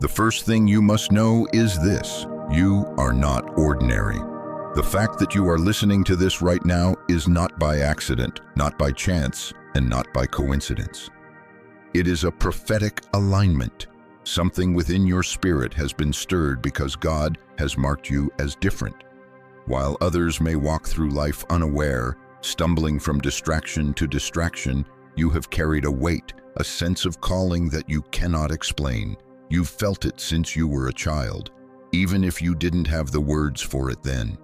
The first thing you must know is this: you are not ordinary. The fact that you are listening to this right now is not by accident, not by chance, and not by coincidence. It is a prophetic alignment. Something within your spirit has been stirred because God has marked you as different. While others may walk through life unaware, stumbling from distraction to distraction, you have carried a weight, a sense of calling that you cannot explain. You've felt it since you were a child, even if you didn't have the words for it then.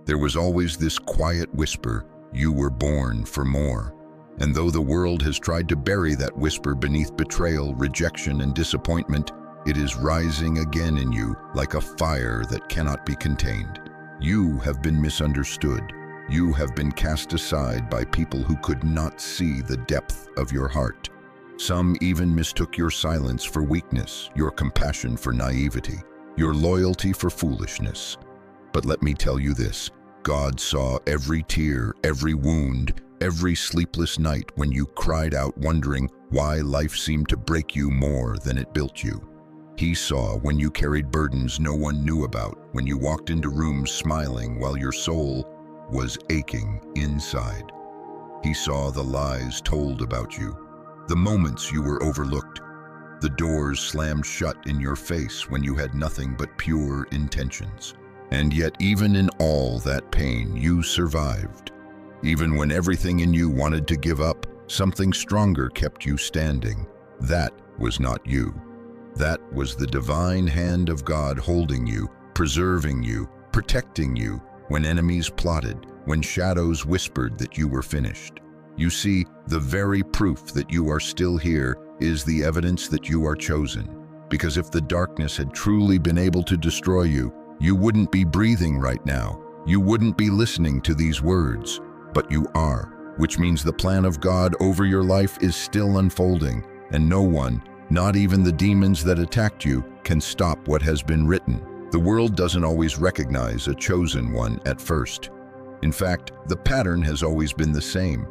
There was always this quiet whisper, you were born for more. And though the world has tried to bury that whisper beneath betrayal, rejection, and disappointment, it is rising again in you like a fire that cannot be contained. You have been misunderstood. You have been cast aside by people who could not see the depth of your heart. Some even mistook your silence for weakness, your compassion for naivety, your loyalty for foolishness. But let me tell you this: God saw every tear, every wound, every sleepless night when you cried out wondering why life seemed to break you more than it built you. He saw when you carried burdens no one knew about, when you walked into rooms smiling while your soul was aching inside. He saw the lies told about you, the moments you were overlooked, the doors slammed shut in your face when you had nothing but pure intentions. And yet, even in all that pain, you survived. Even when everything in you wanted to give up, something stronger kept you standing. That was not you. That was the divine hand of God holding you, preserving you, protecting you, when enemies plotted, when shadows whispered that you were finished. You see, the very proof that you are still here is the evidence that you are chosen. Because if the darkness had truly been able to destroy you, you wouldn't be breathing right now. You wouldn't be listening to these words. But you are, which means the plan of God over your life is still unfolding, and no one, not even the demons that attacked you, can stop what has been written. The world doesn't always recognize a chosen one at first. In fact, the pattern has always been the same.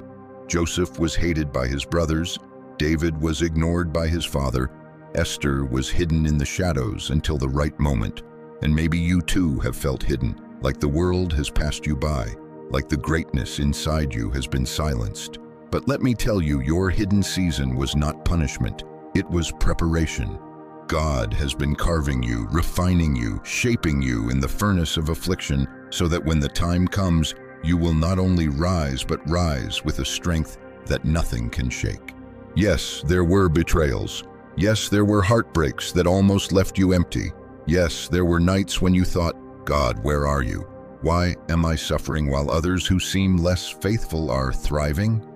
Joseph was hated by his brothers, David was ignored by his father, Esther was hidden in the shadows until the right moment. And maybe you too have felt hidden, like the world has passed you by, like the greatness inside you has been silenced. But let me tell you, your hidden season was not punishment, it was preparation. God has been carving you, refining you, shaping you in the furnace of affliction, so that when the time comes, you will not only rise, but rise with a strength that nothing can shake. Yes, there were betrayals. Yes, there were heartbreaks that almost left you empty. Yes, there were nights when you thought, God, where are you? Why am I suffering while others who seem less faithful are thriving?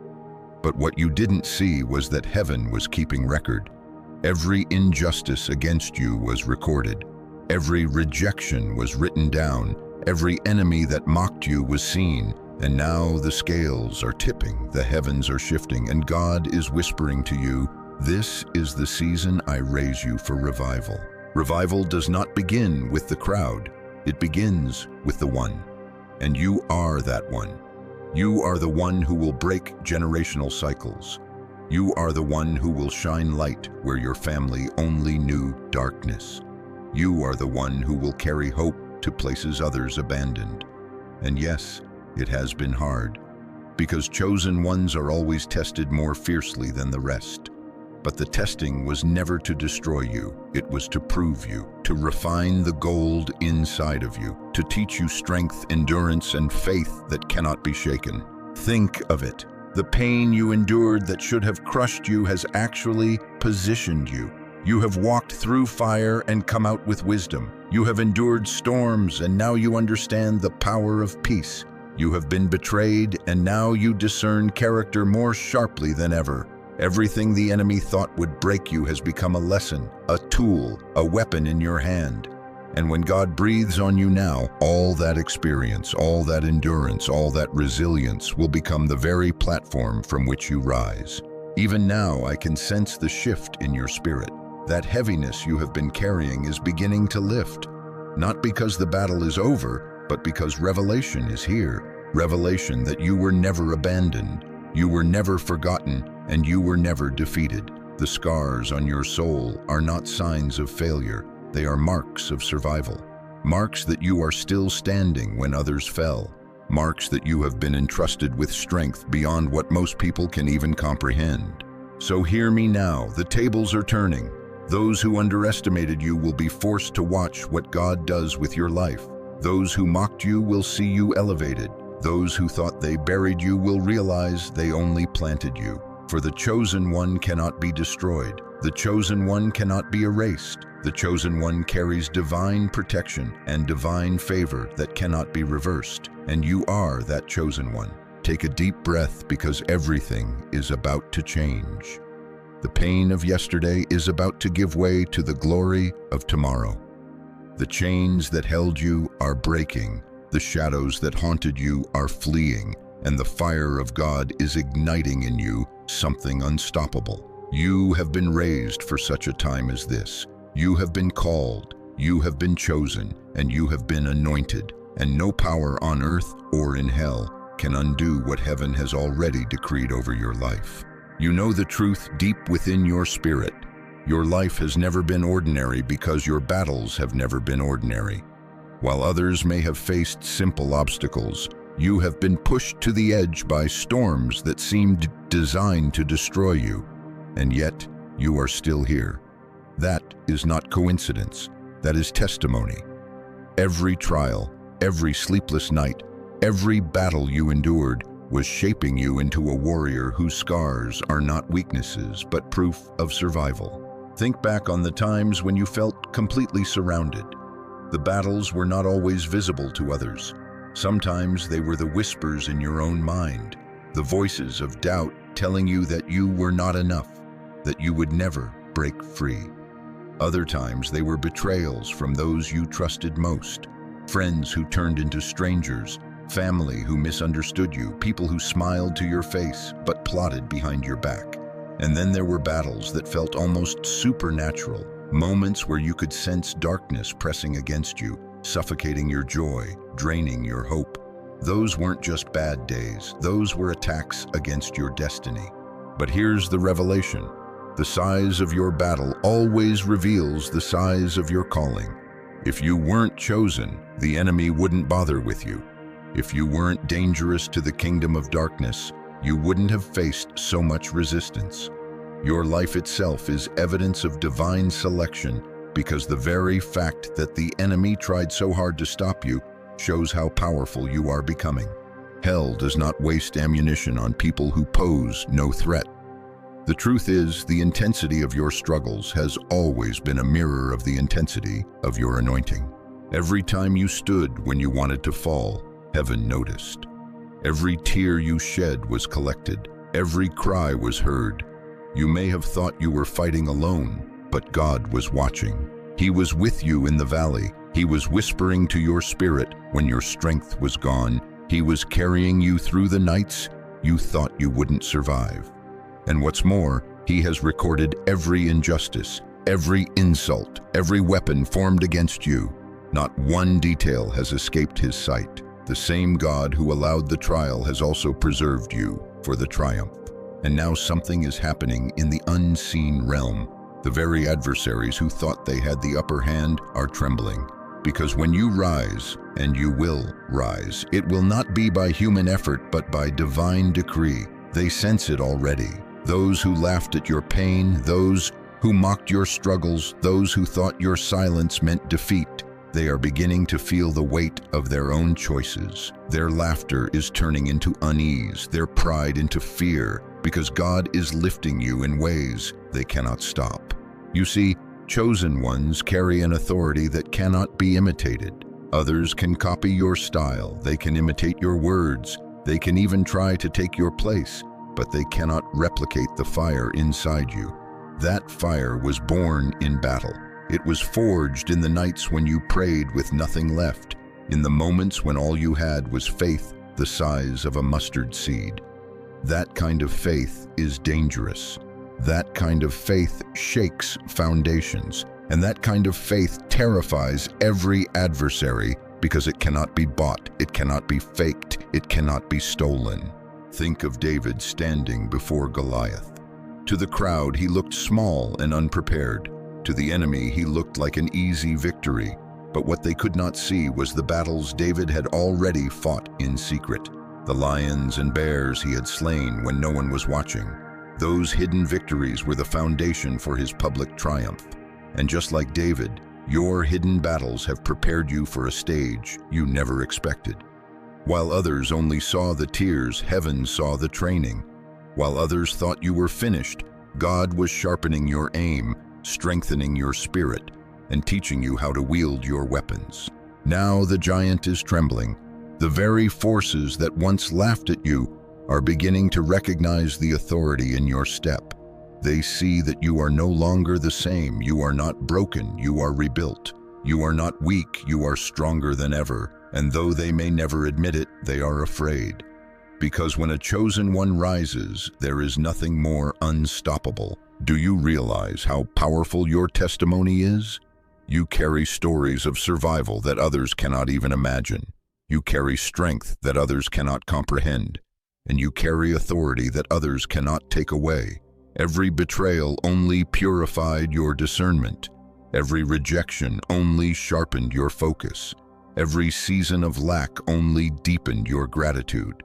But what you didn't see was that heaven was keeping record. Every injustice against you was recorded. Every rejection was written down. Every enemy that mocked you was seen. And now the scales are tipping, the heavens are shifting, and God is whispering to you, this is the season I raise you for revival. Revival does not begin with the crowd. It begins with the one. And you are that one. You are the one who will break generational cycles. You are the one who will shine light where your family only knew darkness. You are the one who will carry hope to places others abandoned. And yes, it has been hard, because chosen ones are always tested more fiercely than the rest. But the testing was never to destroy you. It was to prove you, to refine the gold inside of you, to teach you strength, endurance, and faith that cannot be shaken. Think of it. The pain you endured that should have crushed you has actually positioned you. You have walked through fire and come out with wisdom. You have endured storms, and now you understand the power of peace. You have been betrayed, and now you discern character more sharply than ever. Everything the enemy thought would break you has become a lesson, a tool, a weapon in your hand. And when God breathes on you now, all that experience, all that endurance, all that resilience will become the very platform from which you rise. Even now, I can sense the shift in your spirit. That heaviness you have been carrying is beginning to lift. Not because the battle is over, but because revelation is here. Revelation that you were never abandoned, you were never forgotten, and you were never defeated. The scars on your soul are not signs of failure. They are marks of survival. Marks that you are still standing when others fell. Marks that you have been entrusted with strength beyond what most people can even comprehend. So hear me now, the tables are turning. Those who underestimated you will be forced to watch what God does with your life. Those who mocked you will see you elevated. Those who thought they buried you will realize they only planted you. For the chosen one cannot be destroyed. The chosen one cannot be erased. The chosen one carries divine protection and divine favor that cannot be reversed. And you are that chosen one. Take a deep breath because everything is about to change. The pain of yesterday is about to give way to the glory of tomorrow. The chains that held you are breaking. The shadows that haunted you are fleeing. And the fire of God is igniting in you something unstoppable. You have been raised for such a time as this. You have been called, you have been chosen, and you have been anointed. And no power on earth or in hell can undo what heaven has already decreed over your life. You know the truth deep within your spirit. Your life has never been ordinary because your battles have never been ordinary. While others may have faced simple obstacles, you have been pushed to the edge by storms that seemed designed to destroy you. And yet, you are still here. That is not coincidence. That is testimony. Every trial, every sleepless night, every battle you endured was shaping you into a warrior whose scars are not weaknesses, but proof of survival. Think back on the times when you felt completely surrounded. The battles were not always visible to others. Sometimes they were the whispers in your own mind, the voices of doubt telling you that you were not enough, that you would never break free. Other times they were betrayals from those you trusted most, friends who turned into strangers, family who misunderstood you, people who smiled to your face but plotted behind your back. And then there were battles that felt almost supernatural, moments where you could sense darkness pressing against you, suffocating your joy, draining your hope. Those weren't just bad days, those were attacks against your destiny. But here's the revelation. The size of your battle always reveals the size of your calling. If you weren't chosen, the enemy wouldn't bother with you. If you weren't dangerous to the kingdom of darkness, you wouldn't have faced so much resistance. Your life itself is evidence of divine selection because the very fact that the enemy tried so hard to stop you shows how powerful you are becoming. Hell does not waste ammunition on people who pose no threat. The truth is, the intensity of your struggles has always been a mirror of the intensity of your anointing. Every time you stood when you wanted to fall, heaven noticed. Every tear you shed was collected. Every cry was heard. You may have thought you were fighting alone, but God was watching. He was with you in the valley. He was whispering to your spirit when your strength was gone. He was carrying you through the nights you thought you wouldn't survive. And what's more, He has recorded every injustice, every insult, every weapon formed against you. Not one detail has escaped His sight. The same God who allowed the trial has also preserved you for the triumph. And now something is happening in the unseen realm. The very adversaries who thought they had the upper hand are trembling. Because when you rise, and you will rise, it will not be by human effort but by divine decree. They sense it already. Those who laughed at your pain, those who mocked your struggles, those who thought your silence meant defeat, they are beginning to feel the weight of their own choices. Their laughter is turning into unease, their pride into fear, because God is lifting you in ways they cannot stop. You see, chosen ones carry an authority that cannot be imitated. Others can copy your style, they can imitate your words, they can even try to take your place, but they cannot replicate the fire inside you. That fire was born in battle. It was forged in the nights when you prayed with nothing left, in the moments when all you had was faith the size of a mustard seed. That kind of faith is dangerous. That kind of faith shakes foundations, and that kind of faith terrifies every adversary because it cannot be bought, it cannot be faked, it cannot be stolen. Think of David standing before Goliath. To the crowd, he looked small and unprepared. To the enemy, he looked like an easy victory, but what they could not see was the battles David had already fought in secret, the lions and bears he had slain when no one was watching. Those hidden victories were the foundation for his public triumph. And just like David, your hidden battles have prepared you for a stage you never expected. While others only saw the tears, heaven saw the training. While others thought you were finished, God was sharpening your aim, strengthening your spirit, and teaching you how to wield your weapons. Now the giant is trembling. The very forces that once laughed at you are beginning to recognize the authority in your step. They see that you are no longer the same. You are not broken, you are rebuilt. You are not weak, you are stronger than ever. And though they may never admit it, they are afraid. Because when a chosen one rises, there is nothing more unstoppable. Do you realize how powerful your testimony is? You carry stories of survival that others cannot even imagine. You carry strength that others cannot comprehend. And you carry authority that others cannot take away. Every betrayal only purified your discernment. Every rejection only sharpened your focus. Every season of lack only deepened your gratitude.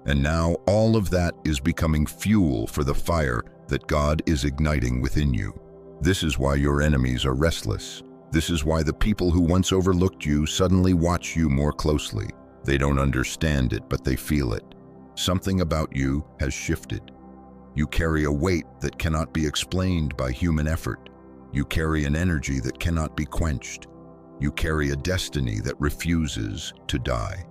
And now all of that is becoming fuel for the fire that God is igniting within you. This is why your enemies are restless. This is why the people who once overlooked you suddenly watch you more closely. They don't understand it, but they feel it. Something about you has shifted. You carry a weight that cannot be explained by human effort. You carry an energy that cannot be quenched. You carry a destiny that refuses to die.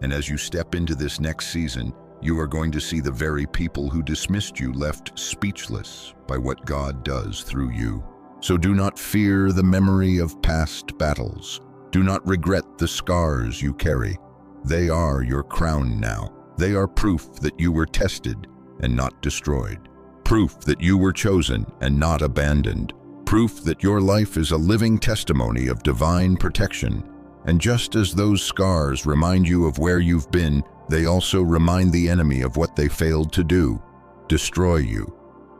And as you step into this next season, you are going to see the very people who dismissed you left speechless by what God does through you. So do not fear the memory of past battles. Do not regret the scars you carry. They are your crown now. They are proof that you were tested and not destroyed. Proof that you were chosen and not abandoned. Proof that your life is a living testimony of divine protection. And just as those scars remind you of where you've been, they also remind the enemy of what they failed to do: destroy you.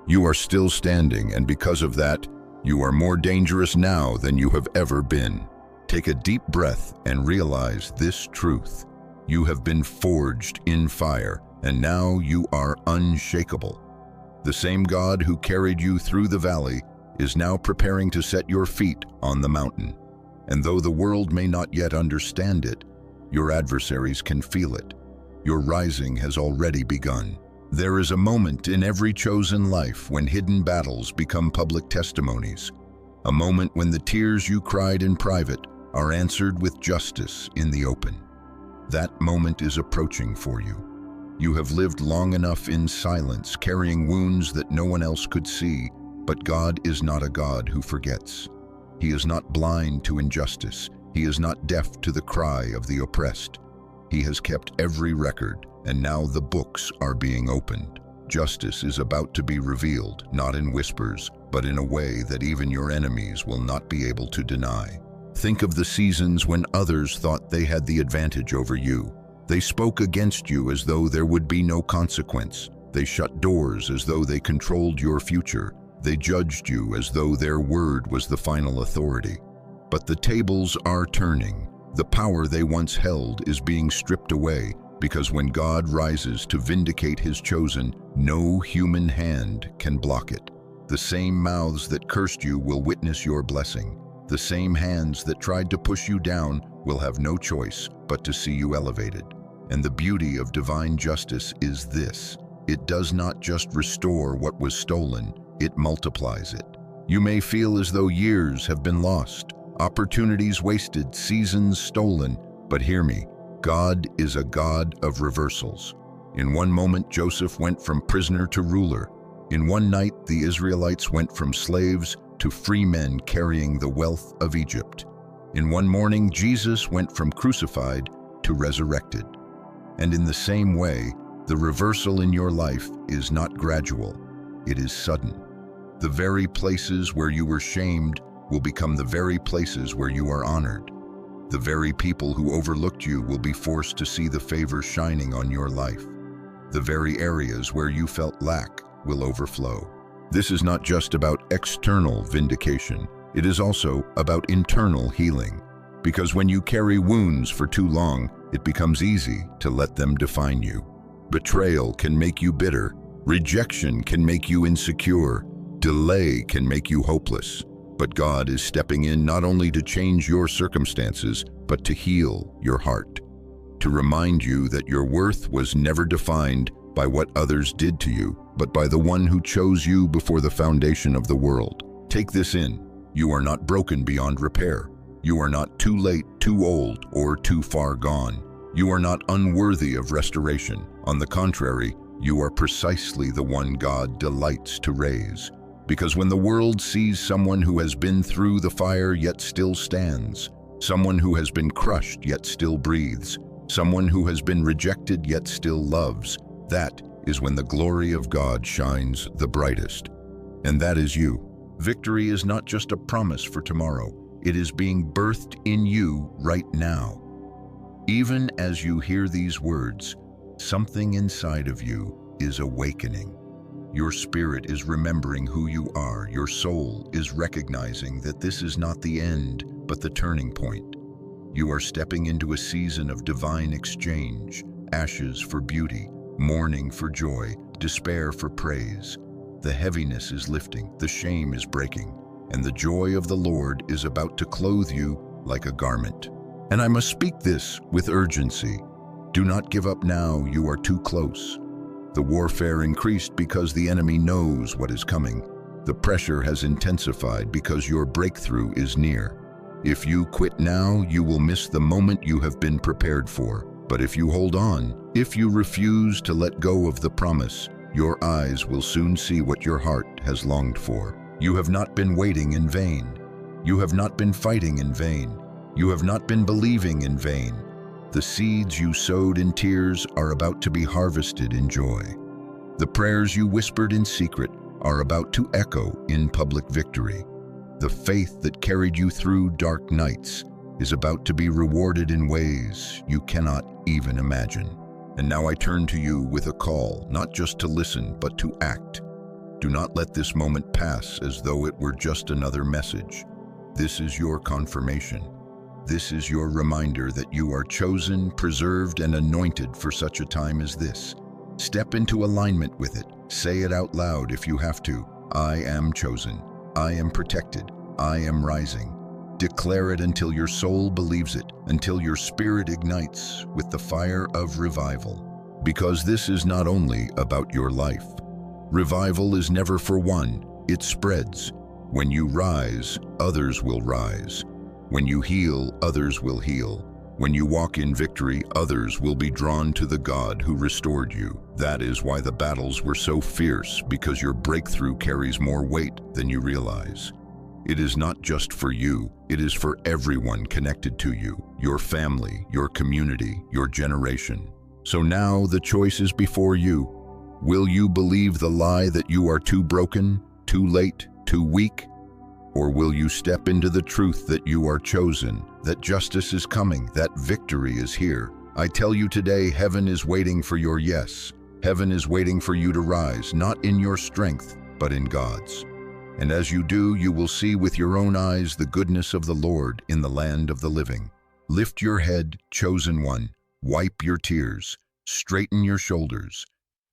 You are still standing, and because of that, you are more dangerous now than you have ever been. Take a deep breath and realize this truth. You have been forged in fire, and now you are unshakable. The same God who carried you through the valley is now preparing to set your feet on the mountain. And though the world may not yet understand it, your adversaries can feel it. Your rising has already begun. There is a moment in every chosen life when hidden battles become public testimonies. A moment when the tears you cried in private are answered with justice in the open. That moment is approaching for you. You have lived long enough in silence, carrying wounds that no one else could see, but God is not a God who forgets. He is not blind to injustice. He is not deaf to the cry of the oppressed. He has kept every record, and now the books are being opened. Justice is about to be revealed, not in whispers, but in a way that even your enemies will not be able to deny. Think of the seasons when others thought they had the advantage over you. They spoke against you as though there would be no consequence. They shut doors as though they controlled your future. They judged you as though their word was the final authority. But the tables are turning. The power they once held is being stripped away, because when God rises to vindicate his chosen, no human hand can block it. The same mouths that cursed you will witness your blessing. The same hands that tried to push you down will have no choice but to see you elevated. And the beauty of divine justice is this: it does not just restore what was stolen, it multiplies it. You may feel as though years have been lost, opportunities wasted, seasons stolen, but hear me, God is a God of reversals. In one moment, Joseph went from prisoner to ruler. In one night, the Israelites went from slaves to free men carrying the wealth of Egypt. In one morning, Jesus went from crucified to resurrected. And in the same way, the reversal in your life is not gradual, it is sudden. The very places where you were shamed will become the very places where you are honored. The very people who overlooked you will be forced to see the favor shining on your life. The very areas where you felt lack will overflow. This is not just about external vindication. It is also about internal healing. Because when you carry wounds for too long, it becomes easy to let them define you. Betrayal can make you bitter. Rejection can make you insecure. Delay can make you hopeless. But God is stepping in not only to change your circumstances, but to heal your heart. To remind you that your worth was never defined by what others did to you, but by the one who chose you before the foundation of the world. Take this in. You are not broken beyond repair. You are not too late, too old, or too far gone. You are not unworthy of restoration. On the contrary, you are precisely the one God delights to raise. Because when the world sees someone who has been through the fire yet still stands, someone who has been crushed yet still breathes, someone who has been rejected yet still loves, that is when the glory of God shines the brightest. And that is you. Victory is not just a promise for tomorrow. It is being birthed in you right now. Even as you hear these words, something inside of you is awakening. Your spirit is remembering who you are. Your soul is recognizing that this is not the end, but the turning point. You are stepping into a season of divine exchange, ashes for beauty, mourning for joy, despair for praise. The heaviness is lifting, the shame is breaking, and the joy of the Lord is about to clothe you like a garment. And I must speak this with urgency. Do not give up now, you are too close. The warfare increased because the enemy knows what is coming. The pressure has intensified because your breakthrough is near. If you quit now, you will miss the moment you have been prepared for. But if you hold on, if you refuse to let go of the promise, your eyes will soon see what your heart has longed for. You have not been waiting in vain. You have not been fighting in vain. You have not been believing in vain. The seeds you sowed in tears are about to be harvested in joy. The prayers you whispered in secret are about to echo in public victory. The faith that carried you through dark nights is about to be rewarded in ways you cannot even imagine. And now I turn to you with a call, not just to listen, but to act. Do not let this moment pass as though it were just another message. This is your confirmation. This is your reminder that you are chosen, preserved, and anointed for such a time as this. Step into alignment with it. Say it out loud if you have to. I am chosen. I am protected. I am rising. Declare it until your soul believes it, until your spirit ignites with the fire of revival. Because this is not only about your life. Revival is never for one, it spreads. When you rise, others will rise. When you heal, others will heal. When you walk in victory, others will be drawn to the God who restored you. That is why the battles were so fierce, because your breakthrough carries more weight than you realize. It is not just for you, it is for everyone connected to you, your family, your community, your generation. So now the choice is before you. Will you believe the lie that you are too broken, too late, too weak? Or will you step into the truth that you are chosen, that justice is coming, that victory is here? I tell you today, heaven is waiting for your yes. Heaven is waiting for you to rise, not in your strength, but in God's. And as you do, you will see with your own eyes the goodness of the Lord in the land of the living. Lift your head, chosen one. Wipe your tears. Straighten your shoulders.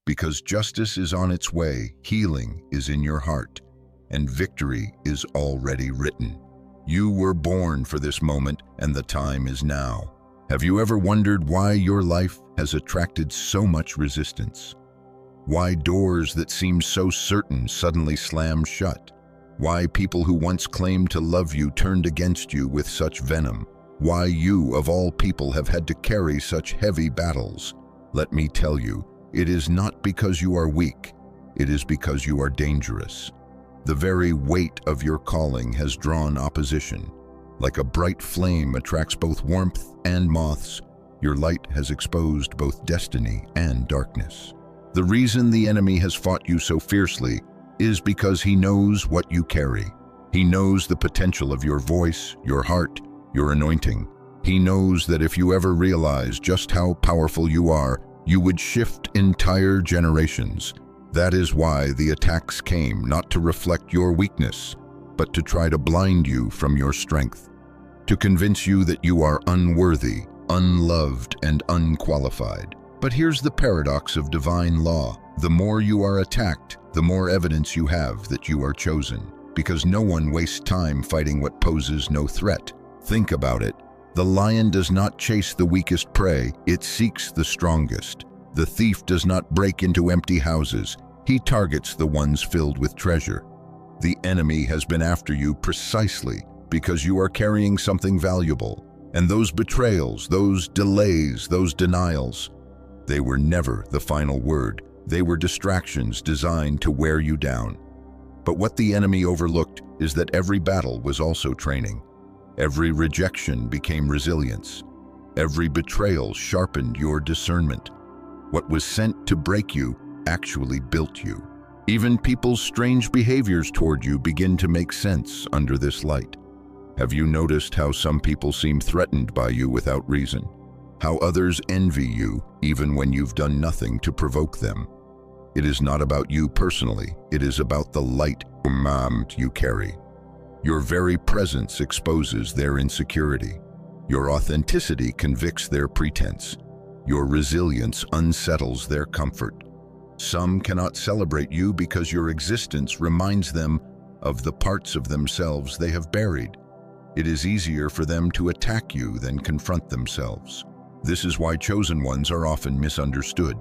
Because justice is on its way, healing is in your heart, and victory is already written. You were born for this moment, and the time is now. Have you ever wondered why your life has attracted so much resistance? Why doors that seemed so certain suddenly slammed shut? Why people who once claimed to love you turned against you with such venom? Why you, of all people, have had to carry such heavy battles? Let me tell you, it is not because you are weak, it is because you are dangerous. The very weight of your calling has drawn opposition. Like a bright flame attracts both warmth and moths, your light has exposed both destiny and darkness. The reason the enemy has fought you so fiercely is because he knows what you carry. He knows the potential of your voice, your heart, your anointing. He knows that if you ever realize just how powerful you are, you would shift entire generations. That is why the attacks came, not to reflect your weakness, but to try to blind you from your strength, to convince you that you are unworthy, unloved, and unqualified. But here's the paradox of divine law. The more you are attacked, the more evidence you have that you are chosen, because no one wastes time fighting what poses no threat. Think about it. The lion does not chase the weakest prey, it seeks the strongest. The thief does not break into empty houses, he targets the ones filled with treasure. The enemy has been after you precisely because you are carrying something valuable. And those betrayals, those delays, those denials, they were never the final word. They were distractions designed to wear you down. But what the enemy overlooked is that every battle was also training. Every rejection became resilience. Every betrayal sharpened your discernment. What was sent to break you actually built you. Even people's strange behaviors toward you begin to make sense under this light. Have you noticed how some people seem threatened by you without reason? How others envy you even when you've done nothing to provoke them? It is not about you personally, it is about the light you carry. Your very presence exposes their insecurity. Your authenticity convicts their pretense. Your resilience unsettles their comfort. Some cannot celebrate you because your existence reminds them of the parts of themselves they have buried. It is easier for them to attack you than confront themselves. This is why chosen ones are often misunderstood.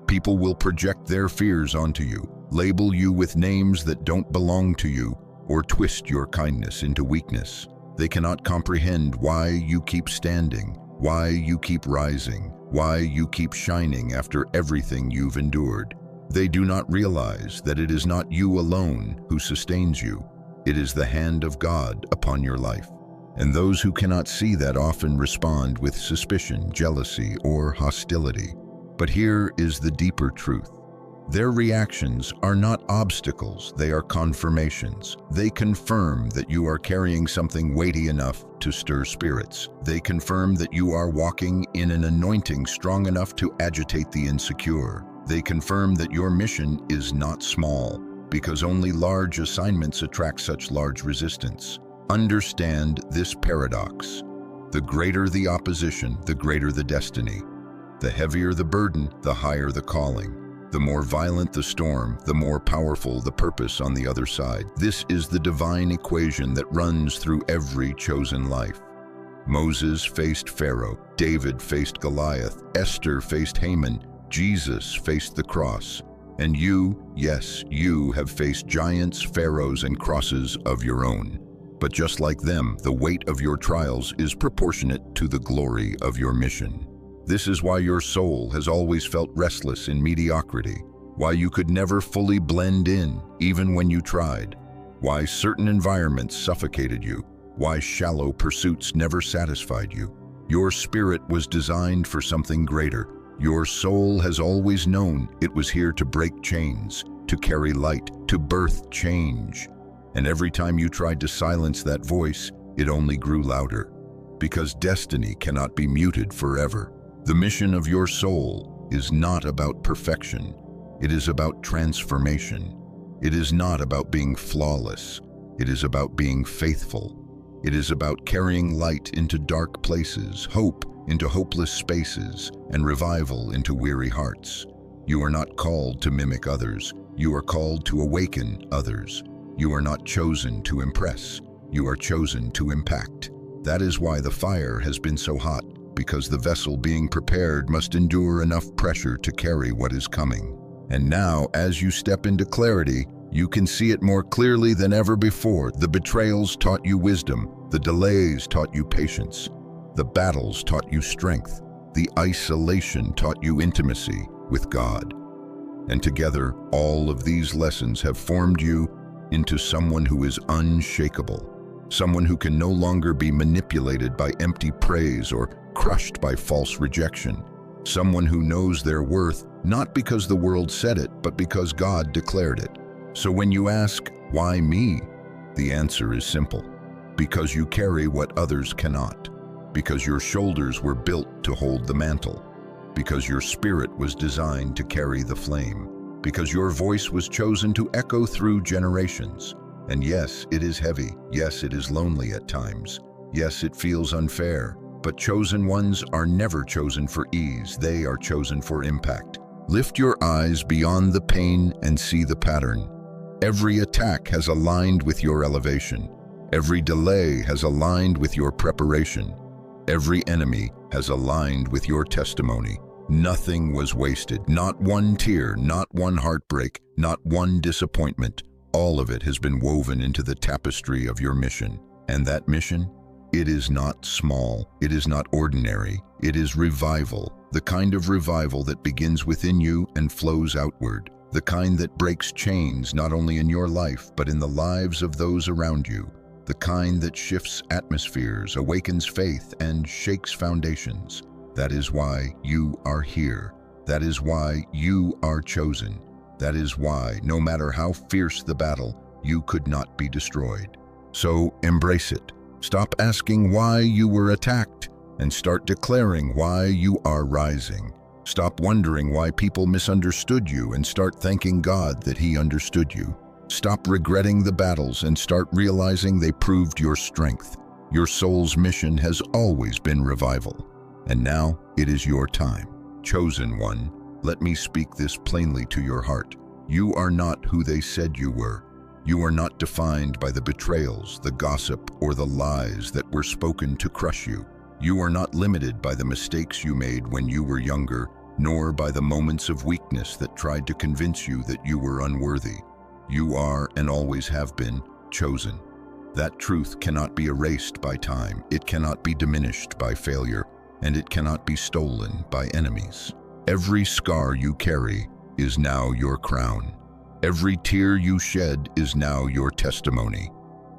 People will project their fears onto you, label you with names that don't belong to you, or twist your kindness into weakness. They cannot comprehend why you keep standing, why you keep rising, why you keep shining after everything you've endured. They do not realize that it is not you alone who sustains you. It is the hand of God upon your life. And those who cannot see that often respond with suspicion, jealousy, or hostility. But here is the deeper truth. Their reactions are not obstacles, they are confirmations. They confirm that you are carrying something weighty enough to stir spirits. They confirm that you are walking in an anointing strong enough to agitate the insecure. They confirm that your mission is not small, because only large assignments attract such large resistance. Understand this paradox. The greater the opposition, the greater the destiny. The heavier the burden, the higher the calling. The more violent the storm, the more powerful the purpose on the other side. This is the divine equation that runs through every chosen life. Moses faced Pharaoh, David faced Goliath, Esther faced Haman, Jesus faced the cross. And you, yes, you have faced giants, pharaohs, and crosses of your own. But just like them, the weight of your trials is proportionate to the glory of your mission. This is why your soul has always felt restless in mediocrity, why you could never fully blend in, even when you tried, why certain environments suffocated you, why shallow pursuits never satisfied you. Your spirit was designed for something greater. Your soul has always known it was here to break chains, to carry light, to birth change. And every time you tried to silence that voice, it only grew louder, because destiny cannot be muted forever. The mission of your soul is not about perfection. It is about transformation. It is not about being flawless. It is about being faithful. It is about carrying light into dark places, hope into hopeless spaces, and revival into weary hearts. You are not called to mimic others. You are called to awaken others. You are not chosen to impress. You are chosen to impact. That is why the fire has been so hot, because the vessel being prepared must endure enough pressure to carry what is coming. And now, as you step into clarity, you can see it more clearly than ever before. The betrayals taught you wisdom. The delays taught you patience. The battles taught you strength. The isolation taught you intimacy with God. And together, all of these lessons have formed you into someone who is unshakable. Someone who can no longer be manipulated by empty praise or crushed by false rejection. Someone who knows their worth, not because the world said it, but because God declared it. So when you ask, why me? The answer is simple. Because you carry what others cannot. Because your shoulders were built to hold the mantle. Because your spirit was designed to carry the flame. because your voice was chosen to echo through generations. And yes, it is heavy. Yes, it is lonely at times. Yes, it feels unfair. But chosen ones are never chosen for ease. They are chosen for impact. Lift your eyes beyond the pain and see the pattern. Every attack has aligned with your elevation. Every delay has aligned with your preparation. Every enemy has aligned with your testimony. Nothing was wasted. Not one tear, not one heartbreak, not one disappointment. All of it has been woven into the tapestry of your mission. And that mission? It is not small. It is not ordinary. It is revival. The kind of revival that begins within you and flows outward. The kind that breaks chains not only in your life, but in the lives of those around you. The kind that shifts atmospheres, awakens faith, and shakes foundations. That is why you are here. That is why you are chosen. That is why, no matter how fierce the battle, you could not be destroyed. So embrace it. Stop asking why you were attacked, and start declaring why you are rising. Stop wondering why people misunderstood you, and start thanking God that He understood you. Stop regretting the battles and start realizing they proved your strength. Your soul's mission has always been revival. And now it is your time. Chosen one, let me speak this plainly to your heart. You are not who they said you were. You are not defined by the betrayals, the gossip, or the lies that were spoken to crush you. You are not limited by the mistakes you made when you were younger, nor by the moments of weakness that tried to convince you that you were unworthy. You are, and always have been, chosen. That truth cannot be erased by time. It cannot be diminished by failure, and it cannot be stolen by enemies. Every scar you carry is now your crown. Every tear you shed is now your testimony.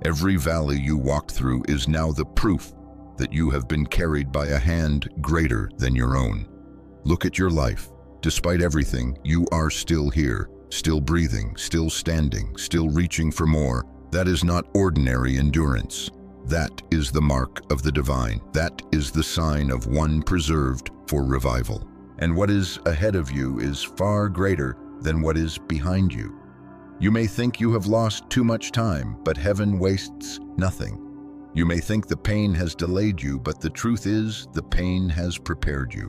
Every valley you walk through is now the proof that you have been carried by a hand greater than your own. Look at your life. Despite everything, you are still here, still breathing, still standing, still reaching for more. That is not ordinary endurance. That is the mark of the divine. That is the sign of one preserved for revival. And what is ahead of you is far greater than what is behind you. You may think you have lost too much time, but heaven wastes nothing. You may think the pain has delayed you, but the truth is the pain has prepared you.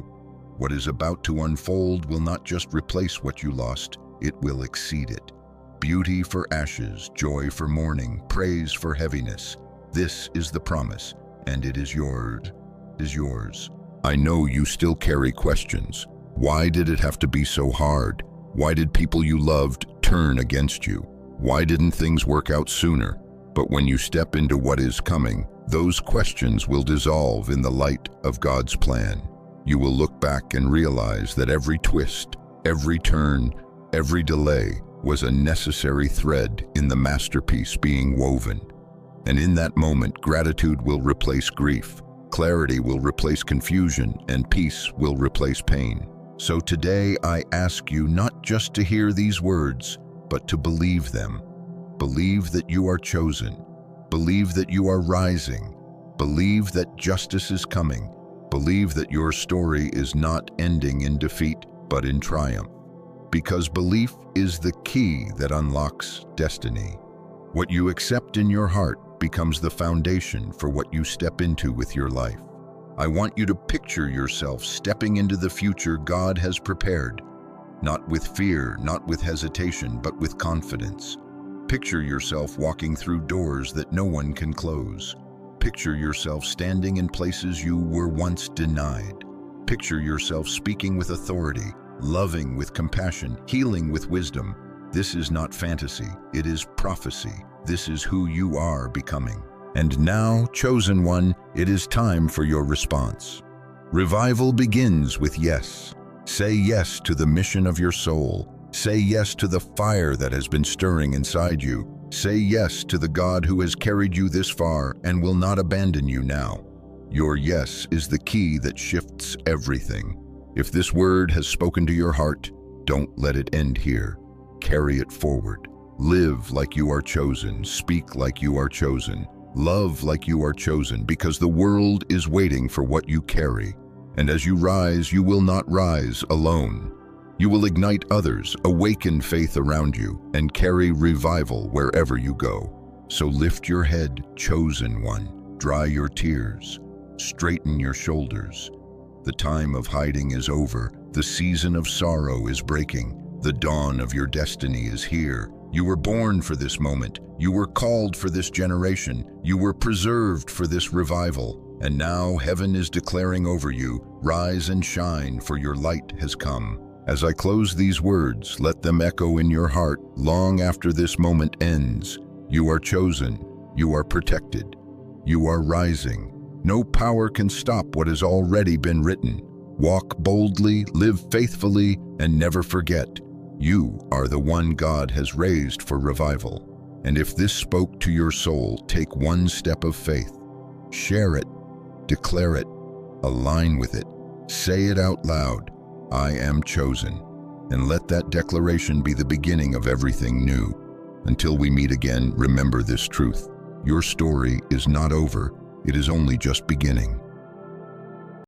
What is about to unfold will not just replace what you lost, it will exceed it. Beauty for ashes, joy for mourning, praise for heaviness. This is the promise, and it is yours. I know you still carry questions. Why did it have to be so hard? Why did people you loved turn against you? Why didn't things work out sooner? But when you step into what is coming, those questions will dissolve in the light of God's plan. You will look back and realize that every twist, every turn, every delay was a necessary thread in the masterpiece being woven. And in that moment, gratitude will replace grief, clarity will replace confusion, and peace will replace pain. So today I ask you not just to hear these words, but to believe them. Believe that you are chosen. Believe that you are rising. Believe that justice is coming. Believe that your story is not ending in defeat, but in triumph. Because belief is the key that unlocks destiny. What you accept in your heart becomes the foundation for what you step into with your life. I want you to picture yourself stepping into the future God has prepared, not with fear, not with hesitation, but with confidence. Picture yourself walking through doors that no one can close. Picture yourself standing in places you were once denied. Picture yourself speaking with authority, loving with compassion, healing with wisdom. This is not fantasy, it is prophecy. This is who you are becoming. And now, chosen one, it is time for your response. Revival begins with yes. Say yes to the mission of your soul. Say yes to the fire that has been stirring inside you. Say yes to the God who has carried you this far and will not abandon you now. Your yes is the key that shifts everything. If this word has spoken to your heart, don't let it end here. Carry it forward. Live like you are chosen. Speak like you are chosen. Love like you are chosen, because the world is waiting for what you carry. And as you rise, you will not rise alone. You will ignite others, awaken faith around you, and carry revival wherever you go. So lift your head, chosen one. Dry your tears. Straighten your shoulders. The time of hiding is over. The season of sorrow is breaking. The dawn of your destiny is here. You were born for this moment. You were called for this generation. You were preserved for this revival. And now heaven is declaring over you, rise and shine, for your light has come. As I close these words, let them echo in your heart long after this moment ends. You are chosen. You are protected. You are rising. No power can stop what has already been written. Walk boldly, live faithfully, and never forget, you are the one God has raised for revival. And if this spoke to your soul, take one step of faith. Share it. Declare it. Align with it. Say it out loud. I am chosen. And let that declaration be the beginning of everything new. Until we meet again, remember this truth. Your story is not over. It is only just beginning.